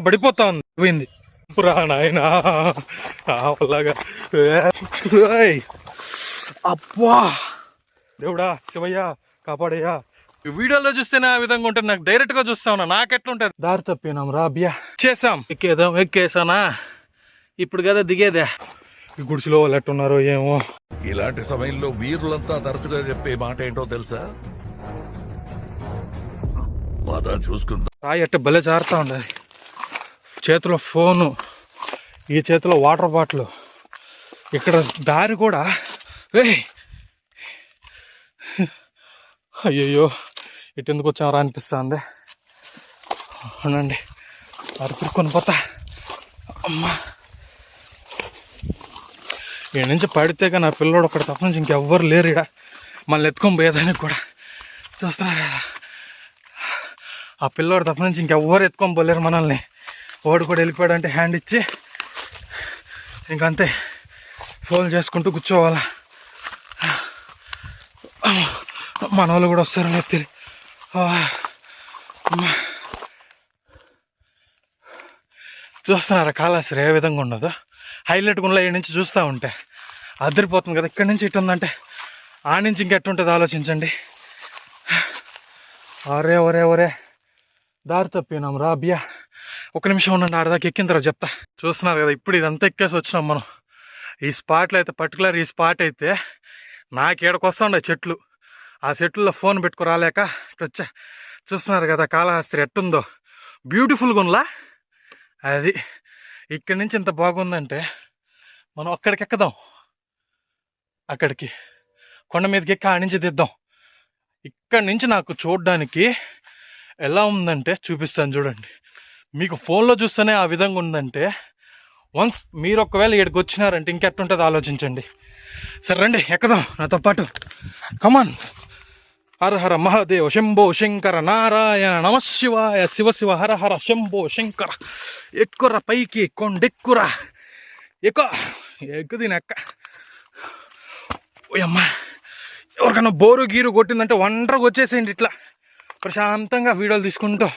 పడిపోతాంది పోయింది పురాణాయన అలాగా. అబ్బా దేవుడా శివయ్య కాపాడయ్యా. వీడియోలో చూస్తేనే ఆ విధంగా ఉంటుంది, నాకు డైరెక్ట్ గా చూస్తా ఉన్నా నాకెట్లుంటది. దారి తప్పినాం రా అబ్బా. చేసాం ఎక్కేసానా ఇప్పుడు కదా దిగేదే. ఈ గుడిసెలో వాళ్ళు ఎట్టున్నారో ఏమో. ఇలాంటి సమయంలో వీరులంతా తరచుగా చెప్పే మాట ఏంటో తెలుసా? చూసుకుందా రాయి అట్ట భలే జారుతా ఉండదు. చేతిలో ఫోను, ఈ చేతిలో వాటర్ బాటిల్. ఇక్కడ దారి కూడా అయ్యయ్యో ఇటు ఎందుకు వచ్చామరా అనిపిస్తుంది. అవునండి అరుపుకొని పోతా. అమ్మా ఈ నుంచి పడితేగా నా పిల్లోడు ఒకటి తప్ప నుంచి ఇంకెవ్వరు లేరు ఇడ. మళ్ళీ ఎత్తుకొని పోయేదానికి కూడా చూస్తున్నారు కదా, ఆ పిల్లోడు తప్ప నుంచి ఇంకెవ్వరు ఎత్తుకొని పోలేరు మనల్ని. ఓడు కూడా వెళ్ళిపోయాడు అంటే హ్యాండ్ ఇచ్చి ఇంకంతే ఫోన్ చేసుకుంటూ కూర్చోవాలా. మన వాళ్ళు కూడా వస్తారు నెత్తి. చూస్తున్నారా కాళహస్తి ఏ విధంగా ఉండదు, హైలైట్ గుండెలో ఈ నుంచి చూస్తూ ఉంటే అదిరిపోతుంది కదా. ఇక్కడి నుంచి ఇటు ఉందంటే ఆ నుంచి ఇంకెట్టుంటుంది ఆలోచించండి. ఒరే ఒరే ఒరే దారి తప్పినాం రా అబ్బియా. ఒక నిమిషం ఉండండి, ఆడదాకా ఎక్కిన తర్వాత చెప్తా. చూస్తున్నారు కదా ఇప్పుడు ఇదంతా ఎక్కేసి వచ్చినాం మనం. ఈ స్పాట్లో అయితే పర్టికులర్ ఈ స్పాట్ అయితే నాకు ఏడకొస్తా ఉండే చెట్లు, ఆ చెట్లలో ఫోన్ పెట్టుకు రాలేక ఇటు వచ్చా. చూస్తున్నారు కదా కాళహస్తి ఎట్టుందో, బ్యూటిఫుల్గా ఉందా అది. ఇక్కడి నుంచి ఇంత బాగుందంటే మనం అక్కడికి ఎక్కుదాం, అక్కడికి కొండ మీదకి ఎక్కి ఆడి నుంచి దిద్దాం. ఇక్కడి నుంచి నాకు చూడడానికి ఎలా ఉందంటే చూపిస్తాను చూడండి. మీకు ఫోన్లో చూస్తేనే ఆ విధంగా ఉందంటే వన్స్ మీరు ఒకవేళ ఇక్కడికి వచ్చినారంటే ఇంకెట్టుంటుంది ఆలోచించండి. సరే రండి ఎక్కుదాం నాతో పాటు, కమాన్. హర హర మహాదేవ శంభో శంకర నారాయణ నమ శివాయ శివ శివ హర హర శంభో శంకర. ఎక్కుర పైకి కొండెక్కురా, ఎక్కు దీని ఎక్క. ఓయమ్మా ఎవరికన్నా బోరు గీరు కొట్టిందంటే ఒంటరిగా వచ్చేసేయండి ఇట్లా ప్రశాంతంగా వీడియోలు తీసుకుంటూ.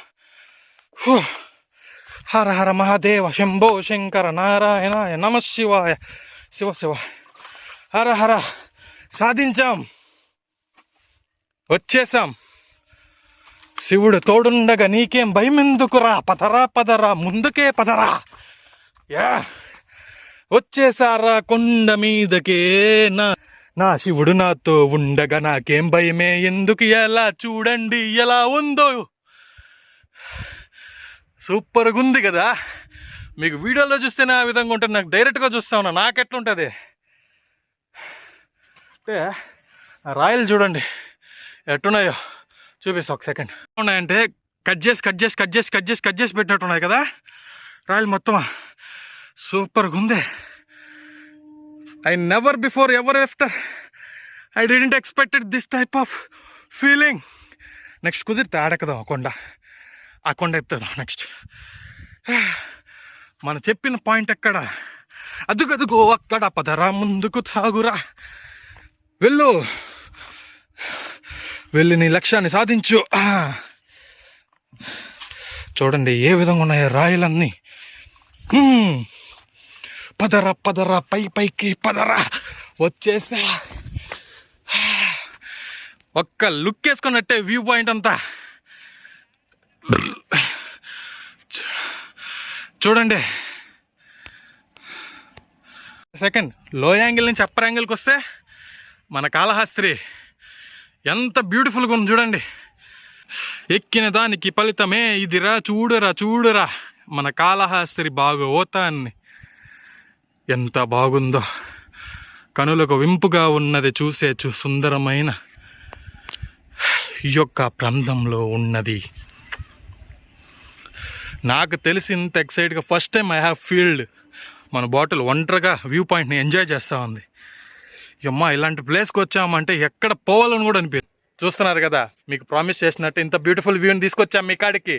హర హర మహాదేవ శంభో శంకర నారాయణ నమ శివాయ శివ శివ హర హర. సాధించాం, వచ్చేసాం. శివుడు తోడుండగా నీకేం భయమెందుకురా, పదరా పదరా ముందుకే పదరా. యా వచ్చేసారా కొండ మీదకే, నా శివుడు నాతో ఉండగా నాకేం భయమే ఎందుకు. ఎలా చూడండి ఎలా ఉందో, సూపర్గా ఉంది కదా. మీకు వీడియోలో చూస్తేనే ఆ విధంగా ఉంటుంది, నాకు డైరెక్ట్గా చూస్తా ఉన్నా నాకెట్లుంటుంది అంటే. రాయలు చూడండి ఎట్టున్నాయో చూపిస్తా ఒక సెకండ్. ఉన్నాయంటే కట్ చేసి పెట్టినట్టున్నాయి కదా రాయలు మొత్తం. సూపర్గా ఉంది. I never before ever after I didn't expected this type of feeling. Next కుదిరితే ఆడెక్కదాం ఆ కొండ ఎత్తుదాం. నెక్స్ట్ మనం చెప్పిన పాయింట్ ఎక్కడ, అదుగదుగో అక్కడ పదరా ముందుకు సాగురా, వెళ్ళి నీ లక్ష్యాన్ని సాధించు. చూడండి ఏ విధంగా ఉన్నాయో రాయలన్నీ. పదరా పదరా పైకి పదరా, వచ్చేసా. ఒక్క లుక్ వేసుకున్నట్టే వ్యూ పాయింట్ అంతా చూడండి. సెకండ్ లో యాంగిల్ నుంచి అప్పర్ యాంగిల్కి వస్తే మన కాళహస్తి ఎంత బ్యూటిఫుల్గా ఉంది చూడండి. ఎక్కిన దానికి ఫలితమే ఇదిరా, చూడురా మన కాళహస్తి బాగోతాన్ని. ఎంత బాగుందో, కనులకు వింపుగా ఉన్నది చూసే సుందరమైన ఈ యొక్క ప్రాంతంలో ఉన్నది. నాకు తెలిసి ఇంత ఎక్సైట్గా first time I have feeled మన బాటిల్ ఒంటరిగా వ్యూ పాయింట్ని ఎంజాయ్ చేస్తూ ఉంది. అమ్మా ఇలాంటి ప్లేస్కి వచ్చామంటే ఎక్కడ పోవాలని కూడా అనిపించింది. చూస్తున్నారు కదా మీకు ప్రామిస్ చేసినట్టు ఇంత బ్యూటిఫుల్ వ్యూని తీసుకొచ్చాం మీ కాడికి.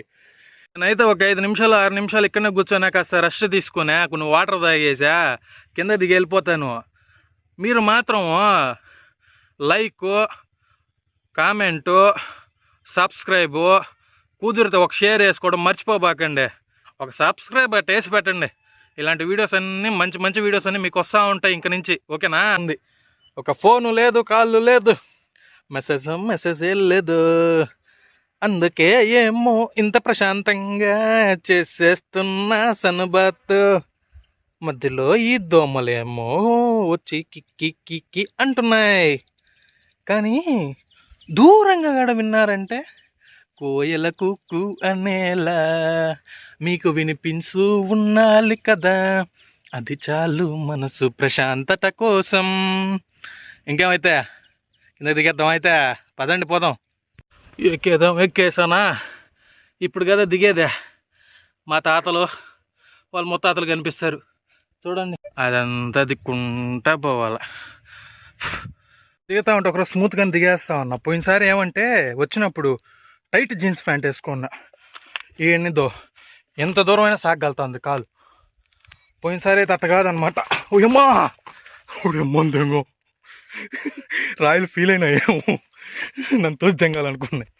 నేనైతే ఒక 5 నిమిషాలు 6 నిమిషాలు ఇక్కడనే కూర్చొని కాస్త రెస్ట్ తీసుకునే కొన్ని వాటర్ తాగేసా కింద దిగి వెళ్ళిపోతాను. మీరు మాత్రం లైక్, కామెంటు, సబ్స్క్రైబు, కుదిరితే ఒక షేర్ వేసుకోవడం మర్చిపోబాకండి. ఒక సబ్స్క్రైబ్ వేసి పెట్టండి. ఇలాంటి వీడియోస్ అన్నీ మంచి మంచి వీడియోస్ అన్నీ మీకు వస్తూ ఉంటాయి ఇంక నుంచి. ఓకేనా? ఉంది ఒక ఫోను లేదు, కాళ్ళు లేదు, మెసేజ్ లేదు, అందుకే ఏమో ఇంత ప్రశాంతంగా చేసేస్తున్నా సనుబాత్. మధ్యలో ఈ దోమలేమో వచ్చి కిక్కి కిక్కి అంటున్నాయి. కానీ దూరంగా కూడా విన్నారంటే కోయల కుక్కు అనేలా మీకు వినిపించు ఉండాలి కదా, అది చాలు మనసు ప్రశాంతత కోసం. ఇంకేమైతే కింద దిగేద్దాం. అయితే పదండి పోదాం. ఎక్కేసానా? ఇప్పుడు కదా దిగేదే. మా తాతలు వాళ్ళ ముత్తాతలు కనిపిస్తారు చూడండి. అదంతా దిక్కుంటా పోవాల. దిగుతా ఉంటే ఒకరోజు స్మూత్గానే దిగేస్తా ఉన్నా. పోయినసారి ఏమంటే వచ్చినప్పుడు టైట్ జీన్స్ ప్యాంట్ వేసుకున్నా. ఏందో ఎంత దూరం అయినా సాగలుగుతుంది కాలు. పోయినసారి అయితే అట్ట కాదనమాట. ఓయమ్మా ఓయమ్మందేమో రాయలు ఫీల్ అయినా ఏమో నన్ను తోసి తెంగాలనుకున్నాయి.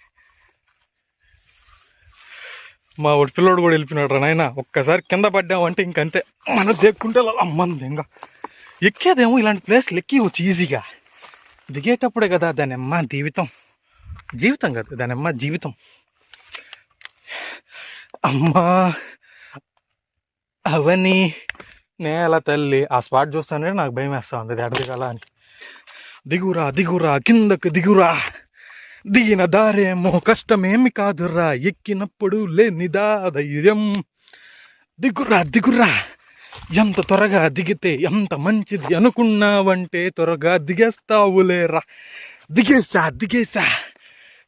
మా ఒడి పిల్లోడు కూడా వెళ్ళిపోయినాడు రా నాయన. ఒక్కసారి కింద పడ్డామంటే ఇంకంతే, మన దెక్కుంటే అమ్మంది. ఇంకా ఎక్కేదేమో ఇలాంటి ప్లేస్లు ఎక్కివచ్చు ఈజీగా. దిగేటప్పుడే కదా దానమ్మ జీవితం కదా దానమ్మ జీవితం. అమ్మా అవని నేల తల్లి. ఆ స్పాట్ చూస్తానే నాకు భయం వేస్తా ఉంది, అది ఎడ దిగాల అని. దిగురా కిందకు దిగురా, దిగిన దారేమో కష్టమేమి కాదురా, ఎక్కినప్పుడు లేనిదా ధైర్యం. దిగురా ఎంత త్వరగా దిగితే ఎంత మంచిది అనుకున్నావంటే త్వరగా దిగేస్తావులేరా. దిగేసా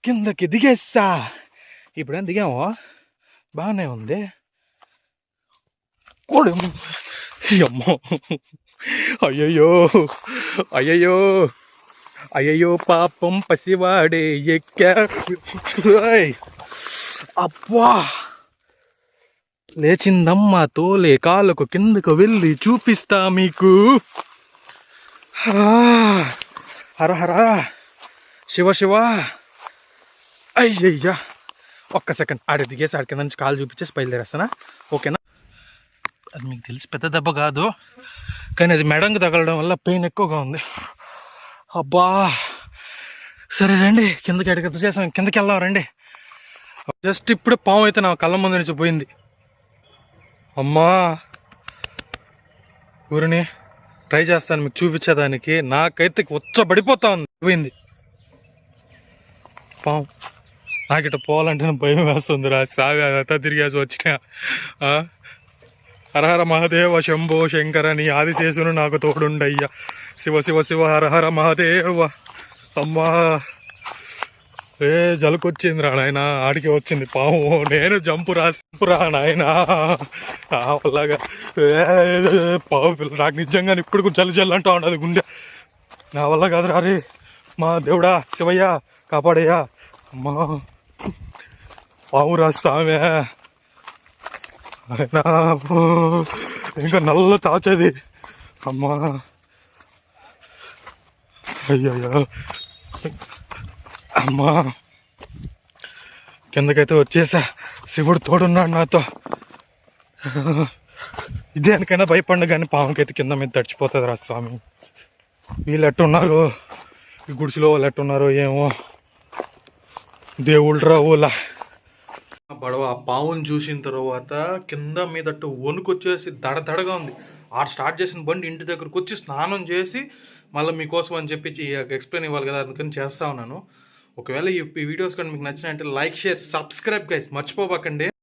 కిందకి దిగేసా. ఇప్పుడేం దిగామో బాగానే ఉంది. అమ్మో అయ్యయ్యో పాపం పసివాడే ఎక్కా. అబ్బా లేచిందమ్మా తోలే, కాళ్ళకు కిందకు వెళ్ళి చూపిస్తా మీకు. హర శివ అయ్యయ్యా. ఒక్క సెకండ్ ఆడి దిగేసి ఆడి కింద నుంచి కాలు చూపించేసి బయలుదేరేస్తానా? ఓకేనా? అది మీకు తెలిసి పెద్ద దెబ్బ కాదు, కానీ అది మెడంకు తగలడం వల్ల పెయిన్ ఎక్కువగా ఉంది. అబ్బా సరే రండి కిందకి. ఎడగ చేసాం, కిందకి వెళ్దాం రండి. జస్ట్ ఇప్పుడే పాము అయితే నా కళ్ళ ముందు నుంచి పోయింది. అమ్మా ఊరిని ట్రై చేస్తాను మీకు చూపించేదానికి. నాకైతే ఉచ్చబడిపోతా ఉంది. పోయింది పాము. నాకు ఇట్లా పోవాలంటే భయం వేస్తుంది రా. సాగా తిరిగేసి వచ్చిన. హరహర మహాదేవ శంభో శంకర, నీ ఆదిశేషును నాకు తోడుండయ్యా. శివ హరహర మహాదేవ. అమ్మా జలుకొచ్చింది రా నాయన. ఆడికి వచ్చింది పాము. నేను జంపురా నాయన. అలాగా పాము పిల్ల నాకు నిజంగా ఇప్పుడు జల్లు అంటూ ఉండదు గుండె. నా వల్ల కాదు రే. మా దేవుడా శివయ్య కాపాడయ్యా. అమ్మా పాము రా సామె. అయినా ఇంకా నల్ల తాచేది. అమ్మా అయ్యయ్యో అమ్మా. కిందకైతే వచ్చేసా. శివుడు తోడున్నాడు నాతో. దేనికైనా భయపడిన కానీ పాముకైతే కింద మీద తడిచిపోతుంది రా స్వామి. వీళ్ళు ఎట్టున్నారు, ఈ గుడిసెలో వాళ్ళు ఎట్టున్నారో ఏమో. దేవుళ్ళు రా ఊలా. పడవ ఆ పావును చూసిన తర్వాత కింద మీదట్టు వణుకొచ్చేసి దడదడగా ఉంది. స్టార్ట్ చేసిన బండి ఇంటి దగ్గరకు వచ్చి స్నానం చేసి మళ్ళీ మీకోసం అని చెప్పి ఎక్స్ప్లెయిన్ ఇవ్వాలి కదా, అందుకని చేస్తా ఉన్నాను. ఒకవేళ ఈ వీడియోస్ కానీ మీకు నచ్చినట్టే లైక్ షేర్ సబ్స్క్రైబ్ గైస్ మర్చిపోకండి.